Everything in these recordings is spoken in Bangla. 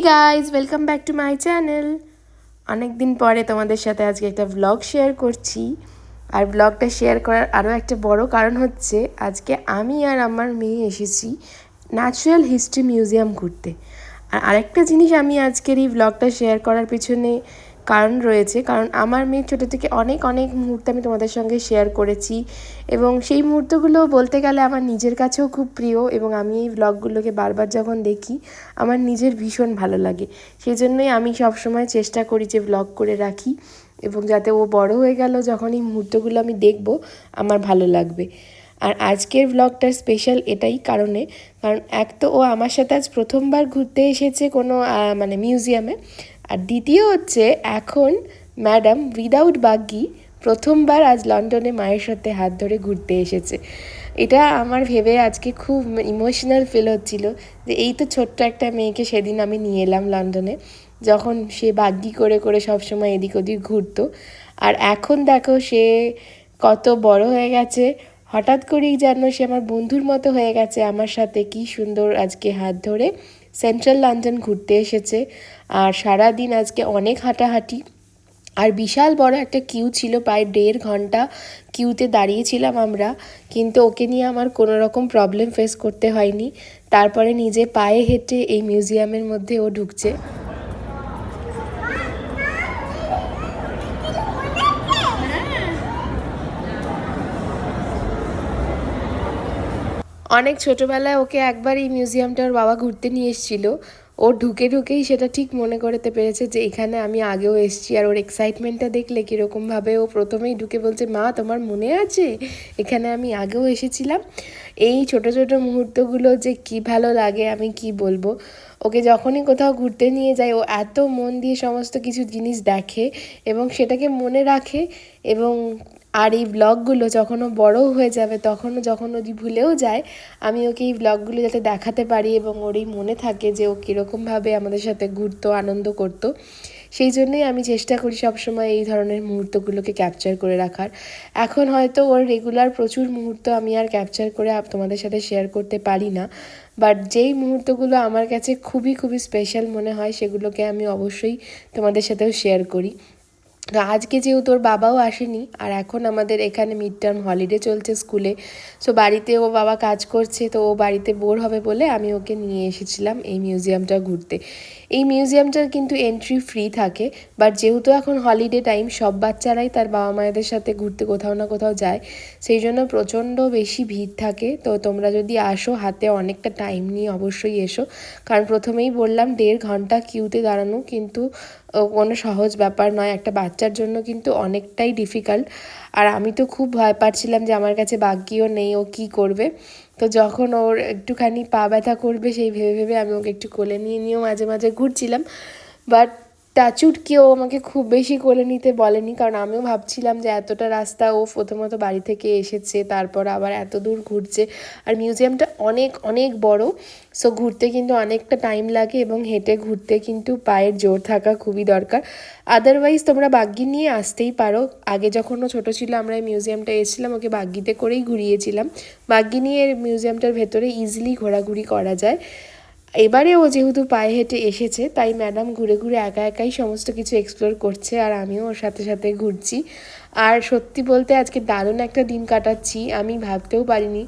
Guys, welcome back to my channel. অনেক দিন পরে তোমাদের সাথে আজকে একটা ব্লগ শেয়ার করছি। আর ব্লগটা শেয়ার করার আরও একটা বড় কারণ হচ্ছে আজকে আমি আর আমার মেয়ে এসেছি ন্যাচারাল হিস্ট্রি মিউজিয়াম ঘুরতে। আর আরেকটা জিনিস আমি আজকের এই ব্লগটা শেয়ার করার পিছনে কারণ রয়েছে, কারণ আমার মেয়ের ছোটো থেকে অনেক অনেক মুহূর্ত আমি তোমাদের সঙ্গে শেয়ার করেছি এবং সেই মুহূর্তগুলো বলতে গেলে আমার নিজের কাছেও খুব প্রিয় এবং আমি এই ব্লগগুলোকে বারবার যখন দেখি আমার নিজের ভীষণ ভালো লাগে। সেই জন্যই আমি সবসময় চেষ্টা করি যে ব্লগ করে রাখি এবং যাতে ও বড় হয়ে গেল যখন এই মুহূর্তগুলো আমি দেখব আমার ভালো লাগবে। আর আজকের ব্লগটার স্পেশাল এটাই কারণ এক তো ও আমার সাথে আজ প্রথমবার ঘুরতে এসেছে কোনো মিউজিয়ামে, আর দ্বিতীয় হচ্ছে এখন ম্যাডাম উইদাউট বাগ্গি প্রথমবার আজ লন্ডনে মায়ের সাথে হাত ধরে ঘুরতে এসেছে। এটা আমার ভেবে আজকে খুব ইমোশনাল ফিল হচ্ছিল যে এই তো ছোট্ট একটা মেয়েকে সেদিন আমি নিয়ে এলাম লন্ডনে, যখন সে বাগ্গি করে করে সবসময় এদিক ওদিক ঘুরতো, আর এখন দেখো সে কত বড় হয়ে গেছে। হঠাৎ করেই যেন সে আমার বন্ধুর মতো হয়ে গেছে আমার সাথে। কি সুন্দর আজকে হাত ধরে সেন্ট্রাল লন্ডন ঘুরতে এসেছে। আর সারা দিন আজকে অনেক হাঁটাহাঁটি, আর বিশাল বড় একটা কিউ ছিল, প্রায় 1.5 ঘন্টা কিউতে দাঁড়িয়েছিলাম আমরা, কিন্তু ওকে নিয়ে আমার কোনো রকম প্রবলেম ফেস করতে হয়নি। তারপরে নিজে পায়ে হেঁটে এই মিউজিয়ামের মধ্যে ও ঢুকছে। অনেক ছোটোবেলায় ওকে একবার এই মিউজিয়ামটা ওর বাবা ঘুরতে নিয়ে এসেছিল। ও ঢুকেই সেটা ঠিক মনে করতে পেরেছে যে এখানে আমি আগেও এসেছি। আর ওর এক্সাইটমেন্টটা দেখলে কীরকমভাবে ও প্রথমেই ঢুকে বলছে, মা তোমার মনে আছে এখানে আমি আগেও এসেছিলাম। এই ছোট ছোট মুহূর্তগুলো যে কি ভালো লাগে আমি কি বলবো। ওকে যখনই কোথাও ঘুরতে নিয়ে যায় ও এত মন দিয়ে সমস্ত কিছু জিনিস দেখে এবং সেটাকে মনে রাখে। এবং আর এই ব্লগগুলো যখন ও বড়ও হয়ে যাবে তখনও যখন ও ভুলেও যায়, আমি ওকে এই ব্লগগুলো যাতে দেখাতে পারি এবং ওর এই মনে থাকে যে ও কীরকমভাবে আমাদের সাথে ঘুরতো, আনন্দ করতো। সেই জন্যই আমি চেষ্টা করি সবসময় এই ধরনের মুহূর্তগুলোকে ক্যাপচার করে রাখার। এখন হয়তো ওর রেগুলার প্রচুর মুহূর্ত আমি আর ক্যাপচার করে তোমাদের সাথে শেয়ার করতে পারি না, বাট যেই মুহূর্তগুলো আমার কাছে খুবই খুবই স্পেশাল মনে হয় সেগুলোকে আমি অবশ্যই তোমাদের সাথেও শেয়ার করি। আজকে যেহেতু ওর বাবাও আসেনি, আর এখন আমাদের এখানে মিড টার্ম হলিডে চলছে স্কুলে, সো বাড়িতে ও বাবা কাজ করছে, তো ও বাড়িতে বোর হবে বলে আমি ওকে নিয়ে এসেছিলাম এই মিউজিয়ামটা ঘুরতে। এই মিউজিয়ামটার কিন্তু এন্ট্রি ফ্রি থাকে, বাট যেহেতু এখন হলিডে টাইম সব বাচ্চারাই তার বাবা মায়েদের সাথে ঘুরতে কোথাও না কোথাও যায়, সেই জন্য প্রচণ্ড বেশি ভিড় থাকে। তো তোমরা যদি আসো হাতে অনেকটা টাইম নিয়ে অবশ্যই এসো, কারণ প্রথমেই বললাম 1.5 ঘন্টা কিউতে দাঁড়ানো কিন্তু কোনো সহজ ব্যাপার নয়, একটা বাচ্চার জন্য কিন্তু অনেকটাই ডিফিকাল্ট। আর আমি তো খুব ভয় পাচ্ছিলাম যে আমার কাছে বাগ্গিও নেই, ও কী করবে। তো যখন ওর একটুখানি পা ব্যথা করবে সেই ভেবে ভেবে আমি ওকে একটু কোলে নিয়েও মাঝে মাঝে ঘুরছিলাম, বাট টাচুট কেউ আমাকে খুব বেশি কোলে নিতে বলেনি, কারণ আমিও ভাবছিলাম যে এতটা রাস্তা ও প্রথমত বাড়ি থেকে এসেছে, তারপর আবার এত দূর ঘুরছে, আর মিউজিয়ামটা অনেক অনেক বড়, সো ঘুরতে কিন্তু অনেকটা টাইম লাগে এবং হেঁটে ঘুরতে কিন্তু পায়ের জোর থাকা খুবই দরকার। আদারওয়াইজ তোমরা বাগ্গি নিয়ে আসতেই পারো। আগে যখন ও ছোটো ছিল আমরা এই মিউজিয়ামটা এসেছিলাম, ওকে বাগ্গিতে করেই ঘুরিয়েছিলাম। বাগ্গি নিয়ে মিউজিয়ামটার ভেতরে ইজিলি ঘোরাঘুরি করা যায়। এবারে ও যেহেতু পায়ে হেঁটে এসেছে তাই ম্যাডাম ঘুরে ঘুরে একা একাই সমস্ত কিছু এক্সপ্লোর করছে, আর আমিও ওর সাথে সাথে ঘুরছি। আর সত্যি বলতে আজকে দারুণ একটা দিন কাটাচ্ছি। আমি ভাবতেও পারিনি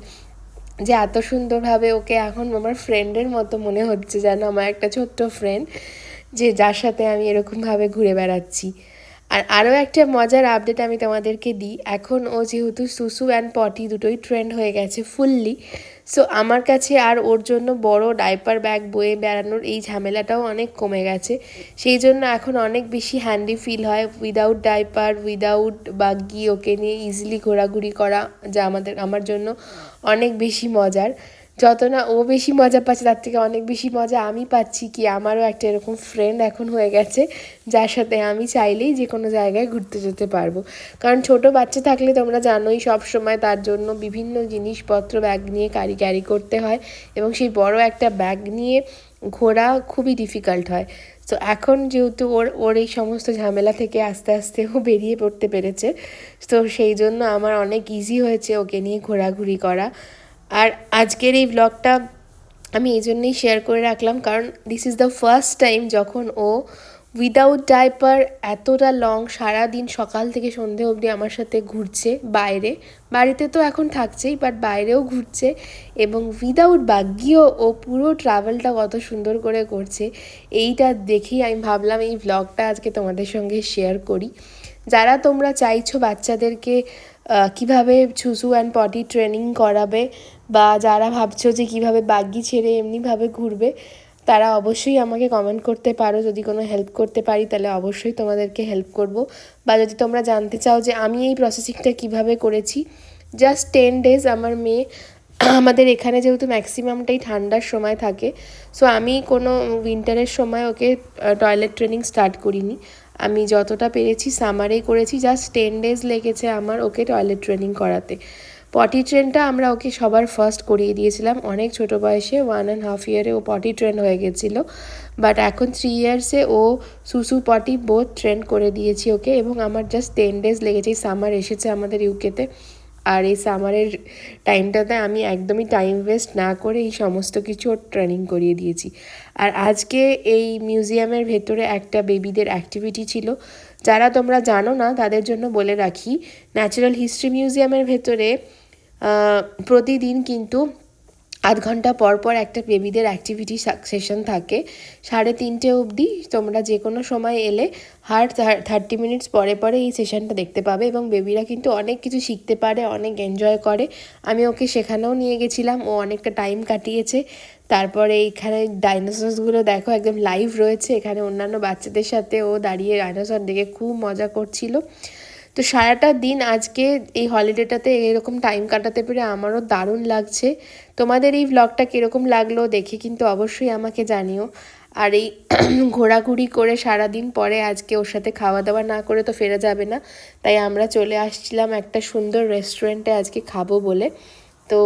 যে এত সুন্দরভাবে ওকে এখন আমার ফ্রেন্ডের মতো মনে হচ্ছে, যেন আমার একটা ছোট্ট ফ্রেন্ড যে যার সাথে আমি এরকমভাবে ঘুরে বেড়াচ্ছি। আর আরও একটা মজার আপডেট আমি তোমাদেরকে দিই, এখন ও যেহেতু সুসু অ্যান্ড পটি দুটোই ট্রেন্ড হয়ে গেছে ফুললি, সো আমার কাছে আর ওর জন্য বড় ডাইপার ব্যাগ বয়ে বেড়ানোর এই ঝামেলাটাও অনেক কমে গেছে। সেই জন্য এখন অনেক বেশি হ্যান্ডি ফিল হয় উইদাউট ডাইপার, উইদাউট বাগ্গি ওকে নিয়ে ইজিলি ঘোরাঘুরি করা, যা আমার জন্য অনেক বেশি মজার। যত না ও বেশি মজা পাচ্ছে তার থেকে অনেক বেশি মজা আমি পাচ্ছি, কি আমারও একটা এরকম ফ্রেন্ড এখন হয়ে গেছে যার সাথে আমি চাইলেই যে কোনো জায়গায় ঘুরতে যেতে পারবো। কারণ ছোট বাচ্চা থাকলে তোমরা জানোই সব সময় তার জন্য বিভিন্ন জিনিসপত্র ব্যাগ নিয়ে ক্যারি করতে হয় এবং সেই বড় একটা ব্যাগ নিয়ে ঘোরা খুবই ডিফিকাল্ট হয়। তো এখন যেহেতু ওর এই সমস্ত ঝামেলা থেকে আস্তে আস্তে ও বেরিয়ে পড়তে পেরেছে, তো সেই জন্য আমার অনেক ইজি হয়েছে ওকে নিয়ে ঘোরাঘুরি করা। আর আজকের এই ব্লগটা আমি এই জন্যই শেয়ার করে রাখলাম, কারণ this is the first time যখন ও উইদাউট ডাইপার এতটা লং সারাদিন সকাল থেকে সন্ধে অবধি আমার সাথে ঘুরছে বাইরে। বাড়িতে তো এখন থাকছেই, বাট বাইরেও ঘুরছে, এবং উইদাউট বাগ্যিও ও পুরো ট্রাভেলটা কত সুন্দর করে করছে। এইটা দেখেই আমি ভাবলাম এই ব্লগটা আজকে তোমাদের সঙ্গে শেয়ার করি। যারা তোমরা চাইছো বাচ্চাদেরকে কিভাবে সুসু অ্যান্ড পটি ট্রেনিং করাবে, বা যারা ভাবছো যে কিভাবে বাগ্যি ছেড়ে এমনিভাবে ঘুরবে, তারা অবশ্যই আমাকে কমেন্ট করতে পারো। যদি কোনো হেল্প করতে পারি তাহলে অবশ্যই তোমাদেরকে হেল্প করব। বা যদি তোমরা জানতে চাও যে আমি এই প্রসেসিংটা কিভাবে করেছি, জাস্ট 10 ডেজ আমার মেয়ে, আমাদের এখানে যেহেতু ম্যাক্সিমামটাই ঠান্ডার সময় থাকে, সো আমি কোনো উইন্টারের সময় ওকে টয়লেট ট্রেনিং স্টার্ট করিনি। আমি যতটা পেরেছি সামারেই করেছি। জাস্ট 10 ডেজ লেগেছে আমার ওকে টয়লেট ট্রেনিং করাতে। পটি ট্রেনটা আমরা ওকে সবার ফার্স্ট করিয়ে দিয়েছিলাম অনেক ছোটো বয়সে, 1.5 ইয়ারে ও পটি ট্রেন হয়ে গেছিলো। বাট এখন 3 ইয়ার্সে ও সুসু পটি বোথ ট্রেন করে দিয়েছি ওকে, এবং আমার জাস্ট 10 ডেজ লেগেছে। সামার এসেছে আমাদের ইউকেতে, আর এই সামারের টাইমটাতে আমি একদমই টাইম ওয়েস্ট না করে এই সমস্ত কিছু ওর ট্রেনিং করিয়ে দিয়েছি। আর আজকে এই মিউজিয়ামের ভেতরে একটা বেবিদের অ্যাক্টিভিটি ছিল। যারা তোমরা জানো না তাদের জন্য বলে রাখি, ন্যাচারাল হিস্ট্রি মিউজিয়ামের ভেতরে প্রতিদিন কিন্তু আধ ঘন্টা পর পর একটা বেবিদের অ্যাক্টিভিটি সেশন থাকে 3:30 অবধি। তোমরা যে কোনো সময় এলে 30 মিনিটস পরে পরে এই সেশনটা দেখতে পাবে, এবং বেবিরা কিন্তু অনেক কিছু শিখতে পারে, অনেক এনজয় করে। আমি ওকে সেখানেও নিয়ে গেছিলাম, ও অনেকটা টাইম কাটিয়েছে। তারপরে এইখানে ডাইনোসরসগুলো দেখো একদম লাইভ রয়েছে, এখানে অন্যান্য বাচ্চাদের সাথে ও দাঁড়িয়ে ডাইনোসর দেখে খুব মজা করছিল। তো সারাটা দিন আজকে এই হলিডেটাতে এরকম টাইম কাটাতে পেরে আমারও দারুণ লাগছে। তোমাদের এই ভ্লগটা কীরকম লাগলো দেখে কিন্তু অবশ্যই আমাকে জানিও। আর এই ঘোরাঘুরি করে সারাদিন পরে আজকে ওর সাথে খাওয়া দাওয়া না করে তো ফেরা যাবে না, তাই আমরা চলে আসছিলাম একটা সুন্দর রেস্টুরেন্টে আজকে খাবো বলে। তো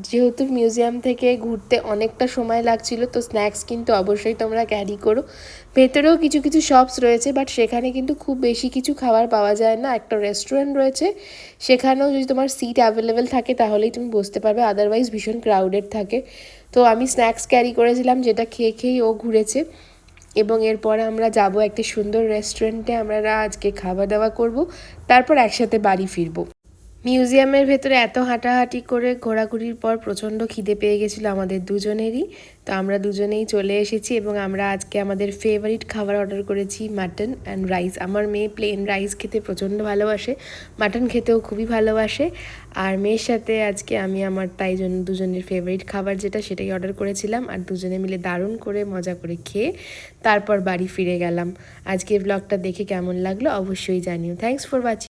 যেহেতু মিউজিয়াম থেকে ঘুরতে অনেকটা সময় লাগছিল, তো স্ন্যাক্স কিন্তু অবশ্যই তোমরা ক্যারি করো। ভেতরেও কিছু কিছু শপস রয়েছে, বাট সেখানে কিন্তু খুব বেশি কিছু খাবার পাওয়া যায় না। একটা রেস্টুরেন্ট রয়েছে, সেখানেও যদি তোমার সিট অ্যাভেলেবেল থাকে তাহলেই তুমি বসতে পারবে, আদারওয়াইজ ভীষণ ক্রাউডেড থাকে। তো আমি স্ন্যাক্স ক্যারি করেছিলাম, যেটা খেয়ে খেয়েই ও ঘুরেছে। এবং এরপরে আমরা যাব একটা সুন্দর রেস্টুরেন্টে, আমরা আজকে খাওয়া দাওয়া করব, তারপর একসাথে বাড়ি ফিরবো। মিউজিয়ামের ভেতরে এত হাঁটাহাঁটি করে ঘোরাঘুরির পর প্রচণ্ড খিদে পেয়ে গেছিলো আমাদের দুজনেরই। তো আমরা দুজনেই চলে এসেছি, এবং আমরা আজকে আমাদের ফেভারিট খাবার অর্ডার করেছি, মাটন অ্যান্ড রাইস। আমার মেয়ে প্লেন রাইস খেতে প্রচণ্ড ভালোবাসে, মাটন খেতেও খুবই ভালোবাসে। আর মেয়ের সাথে আজকে আমি আমার তাই জন্য দুজনের ফেভারিট খাবার যেটা সেটাই অর্ডার করেছিলাম, আর দুজনে মিলে দারুণ করে মজা করে খেয়ে তারপর বাড়ি ফিরে গেলাম। আজকে ব্লগটা দেখে কেমন লাগলো অবশ্যই জানিও। Thanks for watching.